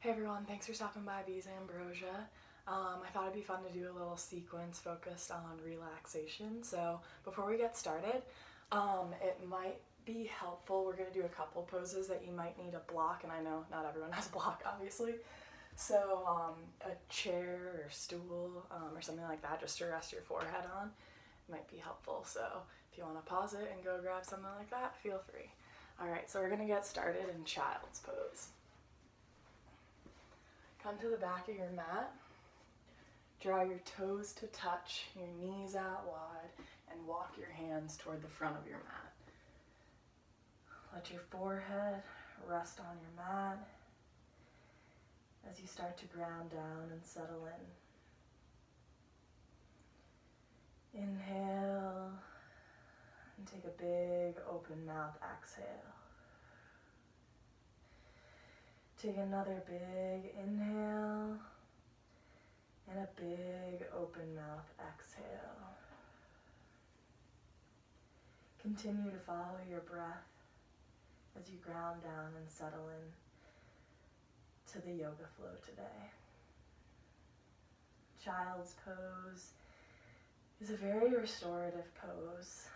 Hey everyone, thanks for stopping by Bees Ambrosia. I thought it'd be fun to do a little sequence focused on relaxation. So before we get started, it might be helpful. We're going to do a couple poses that you might need a block, and I know not everyone has a block, obviously. So a chair or stool or something like that just to rest your forehead on might be helpful. So if you want to pause it and go grab something like that, feel free. All right, so we're going to get started in child's pose. Come to the back of your mat, draw your toes to touch, your knees out wide, and walk your hands toward the front of your mat. Let your forehead rest on your mat as you start to ground down and settle in. Inhale, and take a big open mouth exhale. Take another big inhale and a big open mouth exhale. Continue to follow your breath as you ground down and settle in to the yoga flow today. Child's pose is a very restorative pose,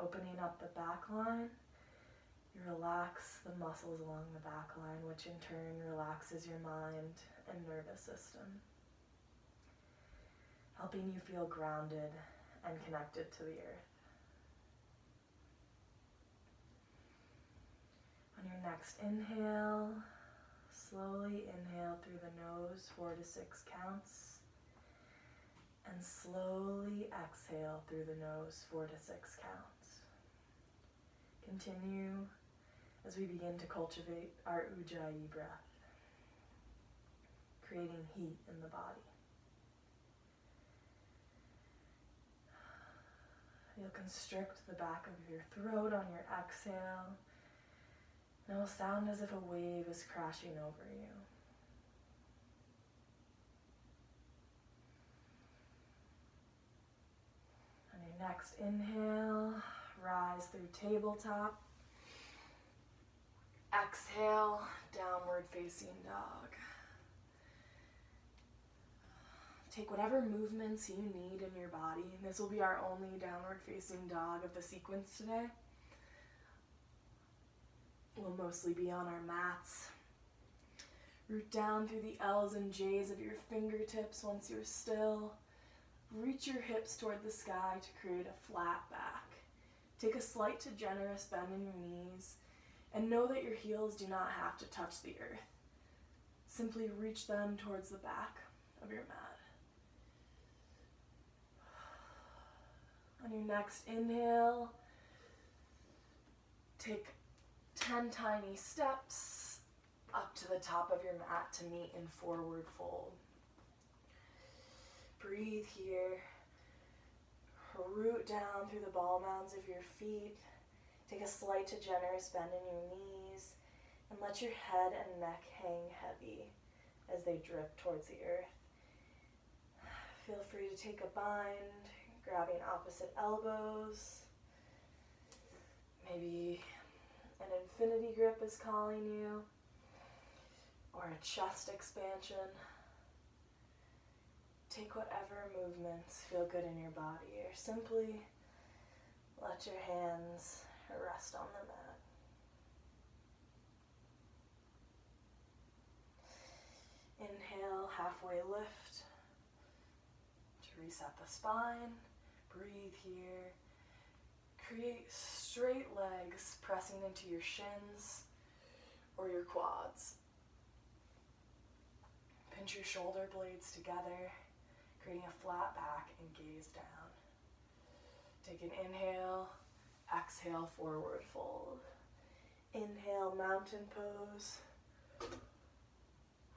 opening up the back line. You relax the muscles along the back line, which in turn relaxes your mind and nervous system, helping you feel grounded and connected to the earth. On your next inhale, slowly inhale through the nose, 4 to 6 counts, and slowly exhale through the nose, 4 to 6 counts. Continue as we begin to cultivate our Ujjayi breath, creating heat in the body. You'll constrict the back of your throat on your exhale, and it will sound as if a wave is crashing over you. On your next inhale, rise through tabletop. Exhale, downward facing dog. Take whatever movements you need in your body. This will be our only downward facing dog of the sequence today. We'll mostly be on our mats. Root down through the L's and J's of your fingertips once you're still. Reach your hips toward the sky to create a flat back. Take a slight to generous bend in your knees. And know that your heels do not have to touch the earth. Simply reach them towards the back of your mat. On your next inhale, take 10 tiny steps up to the top of your mat to meet in forward fold. Breathe here. Root down through the ball mounds of your feet. Take a slight to generous bend in your knees and let your head and neck hang heavy as they drip towards the earth. Feel free to take a bind, grabbing opposite elbows. Maybe an infinity grip is calling you, or a chest expansion. Take whatever movements feel good in your body, or simply let your hands rest on the mat. Inhale, halfway lift to reset the spine. Breathe here. Create straight legs pressing into your shins or your quads. Pinch your shoulder blades together, creating a flat back and gaze down. Take an inhale. Exhale, forward fold. Inhale, mountain pose.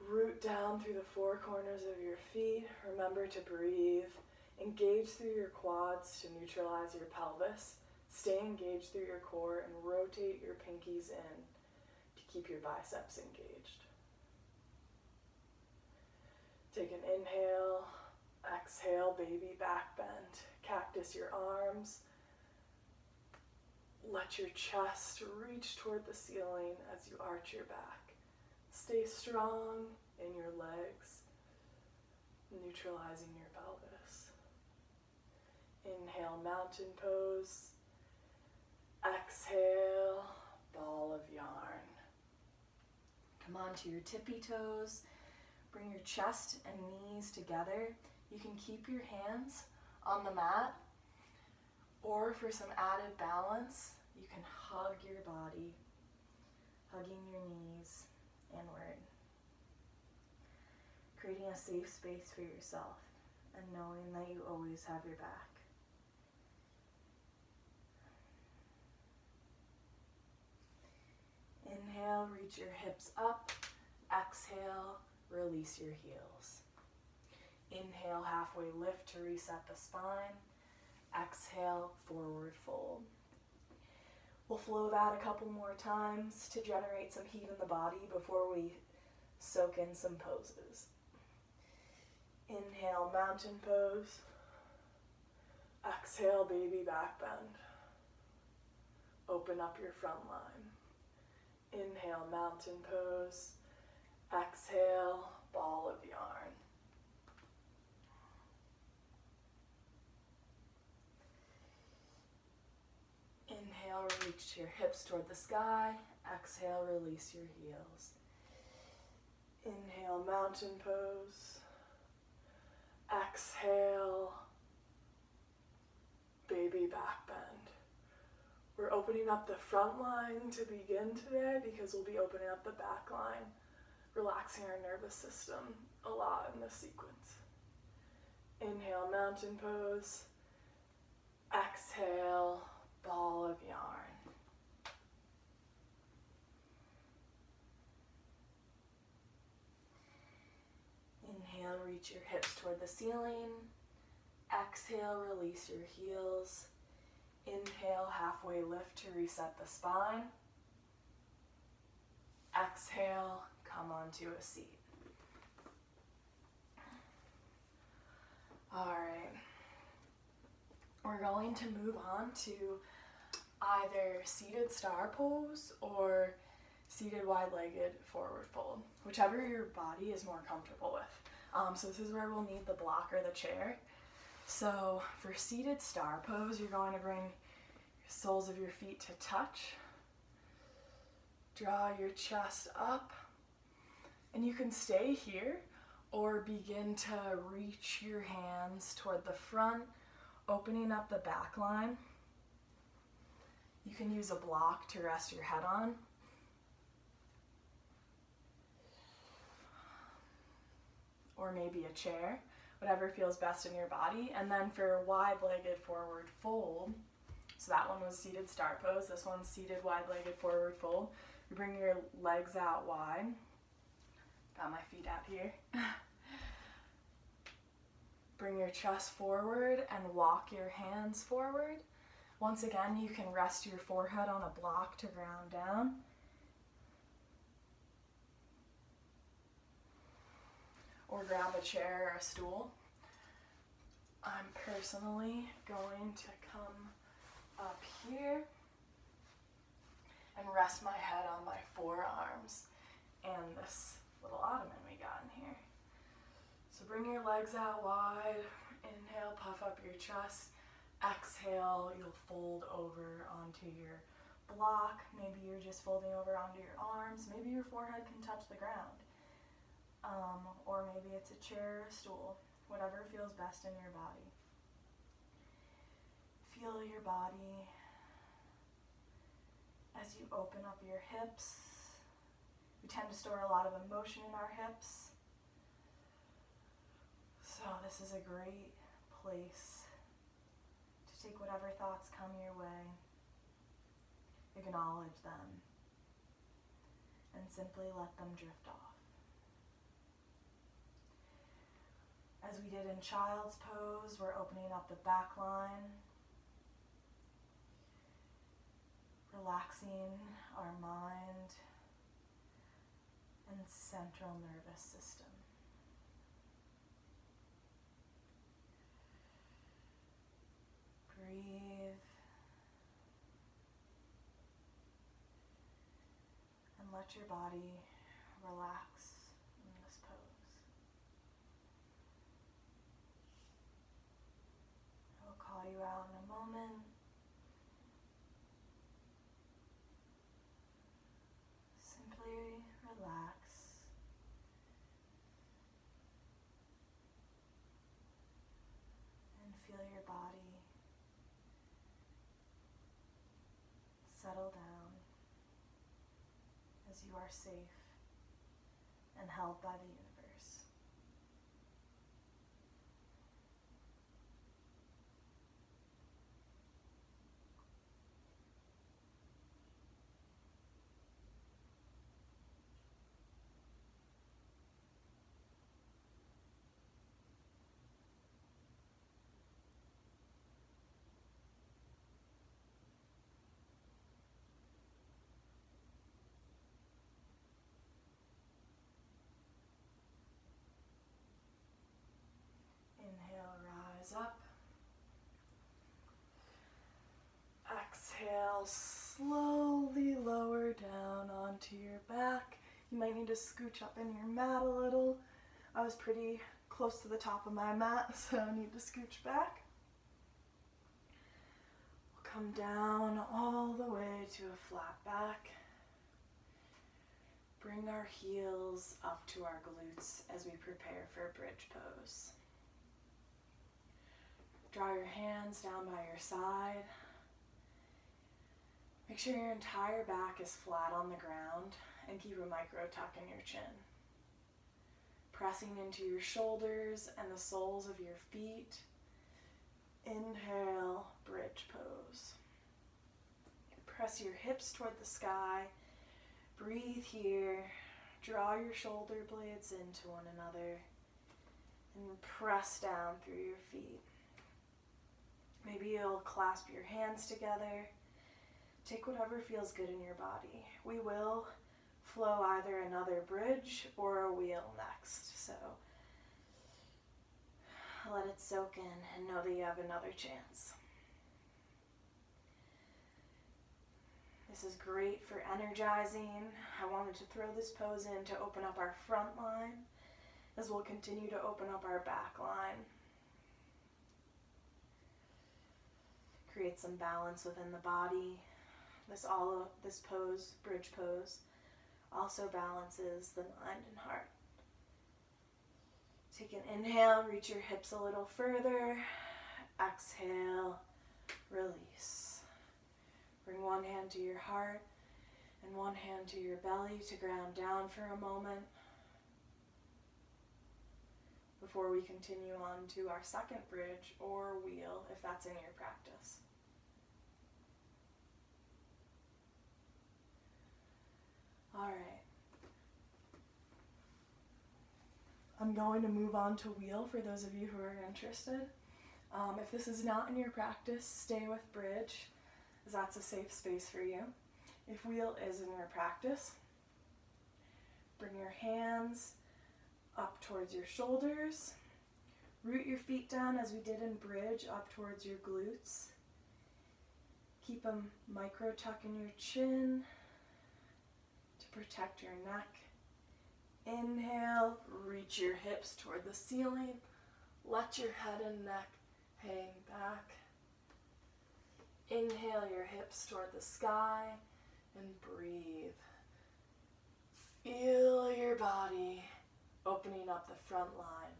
Root down through the four corners of your feet. Remember to breathe. Engage through your quads to neutralize your pelvis. Stay engaged through your core and rotate your pinkies in to keep your biceps engaged. Take an inhale. Exhale, baby back bend. Cactus your arms. Let your chest reach toward the ceiling as you arch your back. Stay strong in your legs, neutralizing your pelvis. Inhale, mountain pose. Exhale, ball of yarn. Come onto your tippy toes. Bring your chest and knees together. You can keep your hands on the mat, or for some added balance, you can hug your body, hugging your knees inward, creating a safe space for yourself and knowing that you always have your back. Inhale, reach your hips up. Exhale, release your heels. Inhale, halfway lift to reset the spine. Exhale, forward fold. We'll flow that a couple more times to generate some heat in the body before we soak in some poses. Inhale, mountain pose. Exhale, baby back bend. Open up your front line. Inhale, mountain pose. Exhale, ball of yarn. Inhale, reach your hips toward the sky. Exhale, release your heels. Inhale, mountain pose. Exhale, baby back bend. We're opening up the front line to begin today because we'll be opening up the back line, relaxing our nervous system a lot in this sequence. Inhale, mountain pose. Exhale, ball of yarn. Inhale, reach your hips toward the ceiling. Exhale, release your heels. Inhale, halfway lift to reset the spine. Exhale, come onto a seat. All right. We're going to move on to either seated star pose or seated wide-legged forward fold, whichever your body is more comfortable with. So this is where we'll need the block or the chair. So for seated star pose, you're going to bring your soles of your feet to touch. Draw your chest up, and you can stay here or begin to reach your hands toward the front, opening up the back line. You can use a block to rest your head on. Or maybe a chair, whatever feels best in your body. And then for wide-legged forward fold, so that one was seated star pose, this one's seated wide-legged forward fold. You bring your legs out wide. Got my feet out here. Bring your chest forward and walk your hands forward. Once again, you can rest your forehead on a block to ground down. Or grab a chair or a stool. I'm personally going to come up here and rest my head on my forearms and this little ottoman we got in here. So bring your legs out wide. Inhale, puff up your chest. Exhale, you'll fold over onto your block. Maybe you're just folding over onto your arms. Maybe your forehead can touch the ground. Or maybe it's a chair or a stool, whatever feels best in your body. Feel your body as you open up your hips. We tend to store a lot of emotion in our hips. So this is a great place to take whatever thoughts come your way, acknowledge them, and simply let them drift off. As we did in child's pose, we're opening up the back line, relaxing our mind and central nervous system. Breathe and let your body relax in this pose. I'll call you out in a moment. Simply relax. And feel your body settle down as you are safe and held by the universe. Inhale, rise up. Exhale, slowly lower down onto your back. You might need to scooch up in your mat a little. I was pretty close to the top of my mat, so I need to scooch back. We'll come down all the way to a flat back. Bring our heels up to our glutes as we prepare for bridge pose. Draw your hands down by your side. Make sure your entire back is flat on the ground and keep a micro tuck in your chin. Pressing into your shoulders and the soles of your feet. Inhale, bridge pose. Press your hips toward the sky. Breathe here. Draw your shoulder blades into one another and press down through your feet. Maybe you'll clasp your hands together. Take whatever feels good in your body. We will flow either another bridge or a wheel next, so let it soak in and know that you have another chance. This is great for energizing. I wanted to throw this pose in to open up our front line as we'll continue to open up our back line. Create some balance within the body. This pose, bridge pose, also balances the mind and heart. Take an inhale, reach your hips a little further. Exhale, release. Bring one hand to your heart and one hand to your belly to ground down for a moment before we continue on to our second bridge or wheel if that's in your practice. All right. I'm going to move on to wheel for those of you who are interested. If this is not in your practice, stay with bridge, as that's a safe space for you. If wheel is in your practice, bring your hands up towards your shoulders. Root your feet down as we did in bridge up towards your glutes. Keep a micro tuck in your chin to protect your neck. Inhale, reach your hips toward the ceiling. Let your head and neck hang back. Inhale your hips toward the sky and breathe. Feel your body opening up the front line,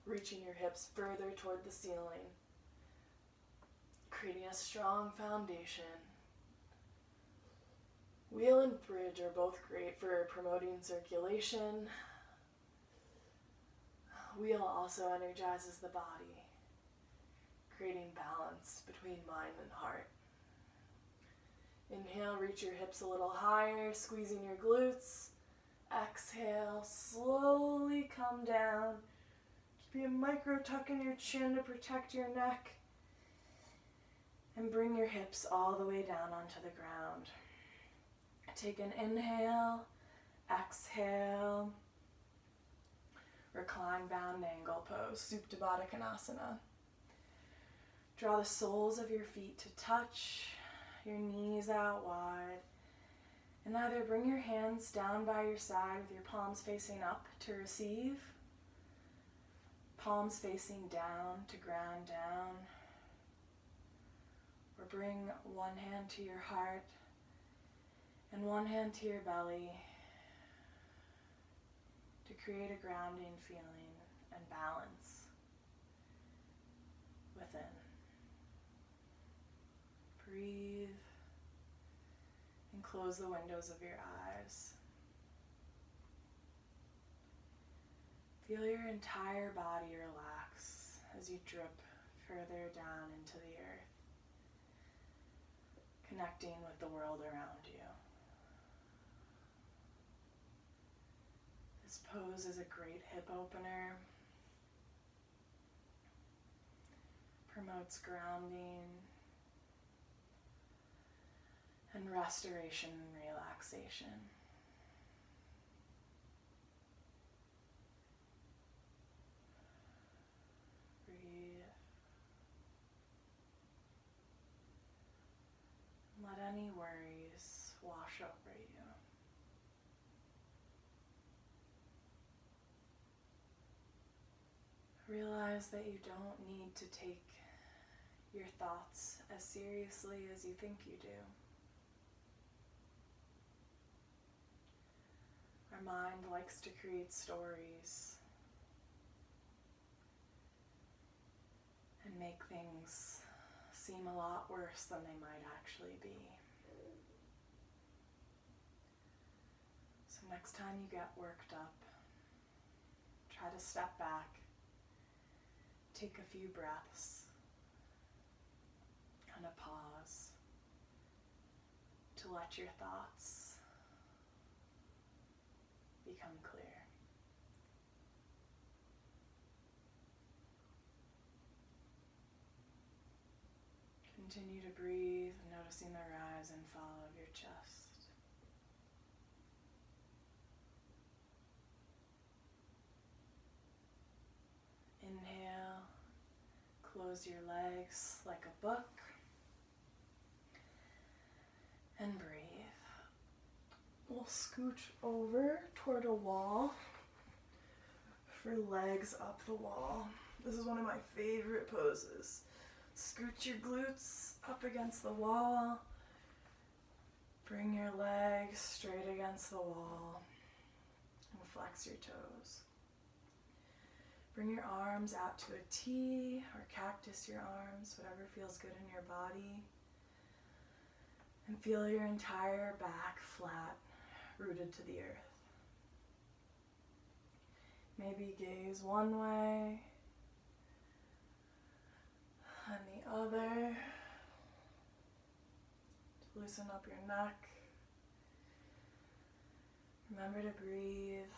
reaching your hips further toward the ceiling, creating a strong foundation. Wheel and bridge are both great for promoting circulation. Wheel also energizes the body, creating balance between mind and heart. Inhale, reach your hips a little higher, squeezing your glutes. Exhale, slowly come down. Keep a micro tuck in your chin to protect your neck. And bring your hips all the way down onto the ground. Take an inhale, exhale, recline bound angle pose, Supta Konasana. Draw the soles of your feet to touch, your knees out wide, And either bring your hands down by your side with your palms facing up to receive, palms facing down to ground down, or bring one hand to your heart and one hand to your belly to create a grounding feeling and balance within. Breathe and close the windows of your eyes. Feel your entire body relax as you drip further down into the earth, connecting with the world around you. This pose is a great hip opener, promotes grounding and restoration and relaxation. Breathe. Let any worries wash over you. Realize that you don't need to take your thoughts as seriously as you think you do. Our mind likes to create stories and make things seem a lot worse than they might actually be. So next time you get worked up, try to step back, take a few breaths, and a pause to let your thoughts become clear. Continue to breathe, noticing the rise and fall of your chest. Inhale, close your legs like a book, and breathe. We'll scooch over toward a wall for legs up the wall. This is one of my favorite poses. Scoot your glutes up against the wall. Bring your legs straight against the wall and flex your toes. Bring your arms out to a T or cactus your arms, whatever feels good in your body. And feel your entire back flat, rooted to the earth. Maybe gaze one way and the other to loosen up your neck. Remember to breathe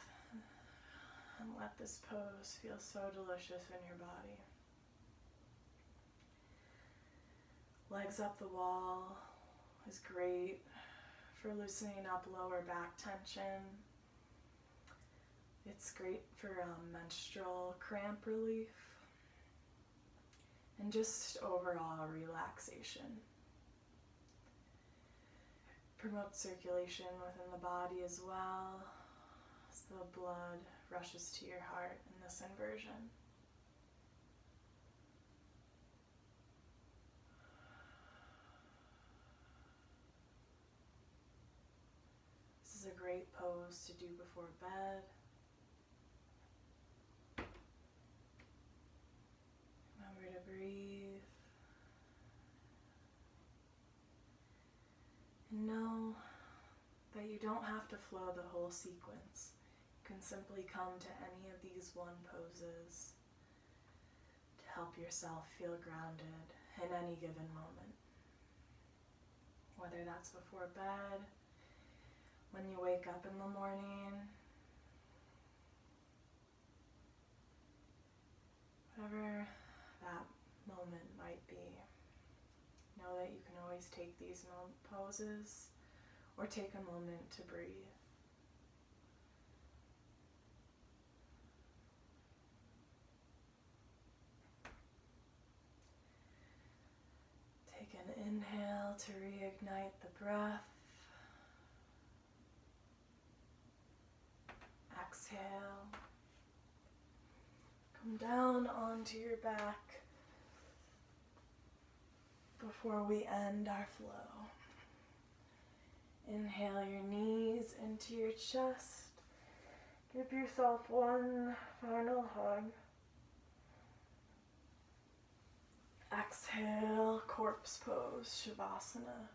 and let this pose feel so delicious in your body. Legs up the wall is great for loosening up lower back tension. It's great for menstrual cramp relief and just overall relaxation. Promotes circulation within the body as well, as the blood rushes to your heart in this inversion. This is a great pose to do before bed. Remember to breathe. And know that you don't have to flow the whole sequence. You can simply come to any of these one poses to help yourself feel grounded in any given moment. Whether that's before bed, when you wake up in the morning, whatever that moment might be. Know that you can always take these poses or take a moment to breathe. Take an inhale to reignite the breath. exhale. Come down onto your back before we end our flow. Inhale your knees into your chest. Give yourself one final hug. Exhale, corpse pose, Shavasana.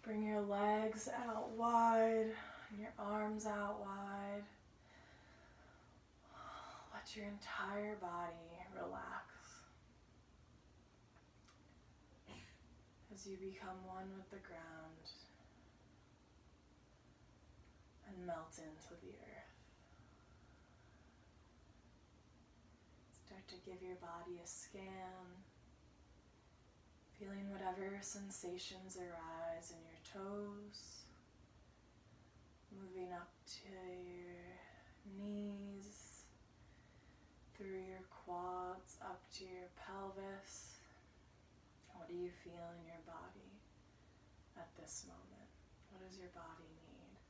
Bring your legs out wide and your arms out wide. Let your entire body relax as you become one with the ground and melt into the earth. Start to give your body a scan, feeling whatever sensations arise in your toes, moving up to your knees, through your quads, up to your pelvis. What do you feel in your body at this moment? What does your body need?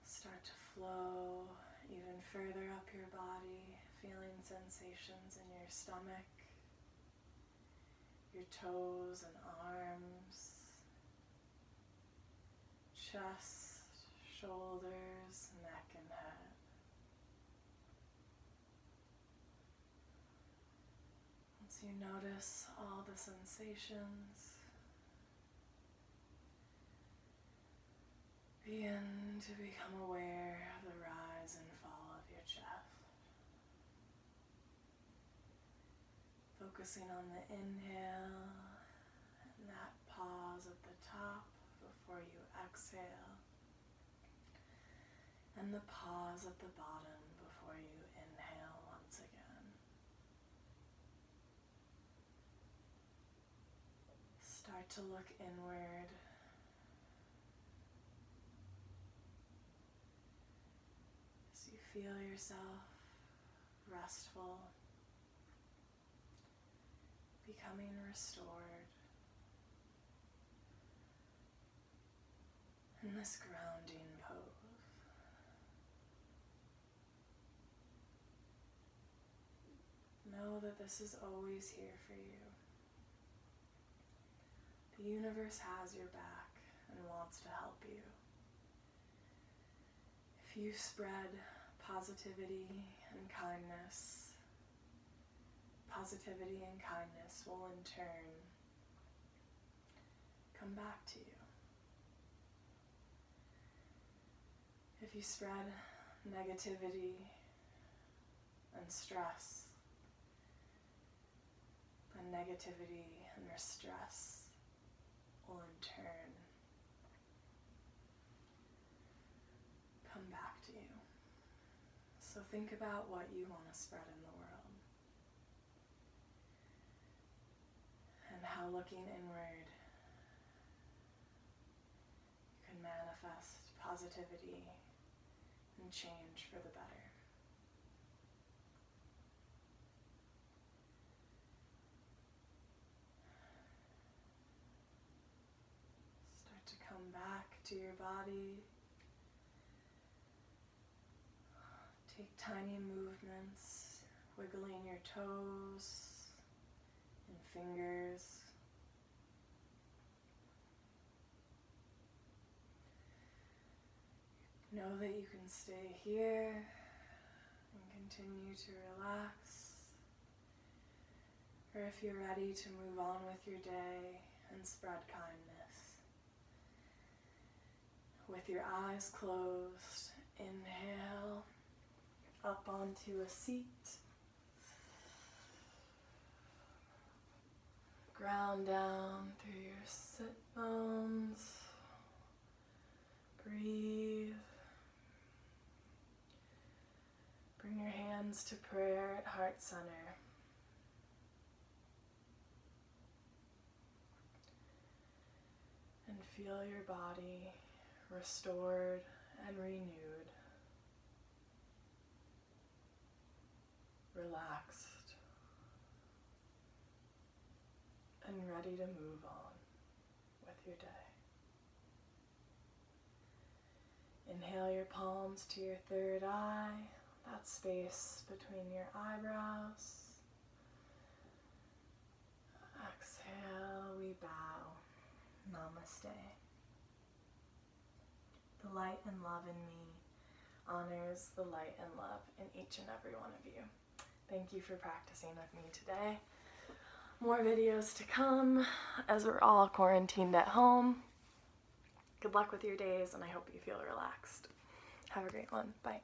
Start to flow even further up your body, feeling sensations in your stomach, your toes and arms, chest, shoulders, neck and head. Once you notice all the sensations, begin to become aware of the rise and fall of your chest. Focusing on the inhale and that pause at the top before you exhale, and the pause at the bottom before you inhale once again. Start to look inward. As you feel yourself restful, becoming restored in this grounding pose. Know that this is always here for you. The universe has your back and wants to help you. If you spread positivity and kindness, positivity and kindness will in turn come back to you. If you spread negativity and stress, then negativity and stress will in turn come back to you. So think about what you want to spread in the world, and how looking inward you can manifest positivity and change for the better. Start to come back to your body. Take tiny movements, wiggling your toes and fingers. Know that you can stay here and continue to relax. Or if you're ready to move on with your day and spread kindness. With your eyes closed, inhale up onto a seat. Ground down through your sit bones. Breathe. Bring your hands to prayer at heart center. And feel your body restored and renewed. Relaxed and ready to move on with your day. Inhale your palms to your third eye, that space between your eyebrows. Exhale, we bow. Namaste. The light and love in me honors the light and love in each and every one of you. Thank you for practicing with me today. More videos to come as we're all quarantined at home. Good luck with your days, and I hope you feel relaxed. Have a great one. Bye.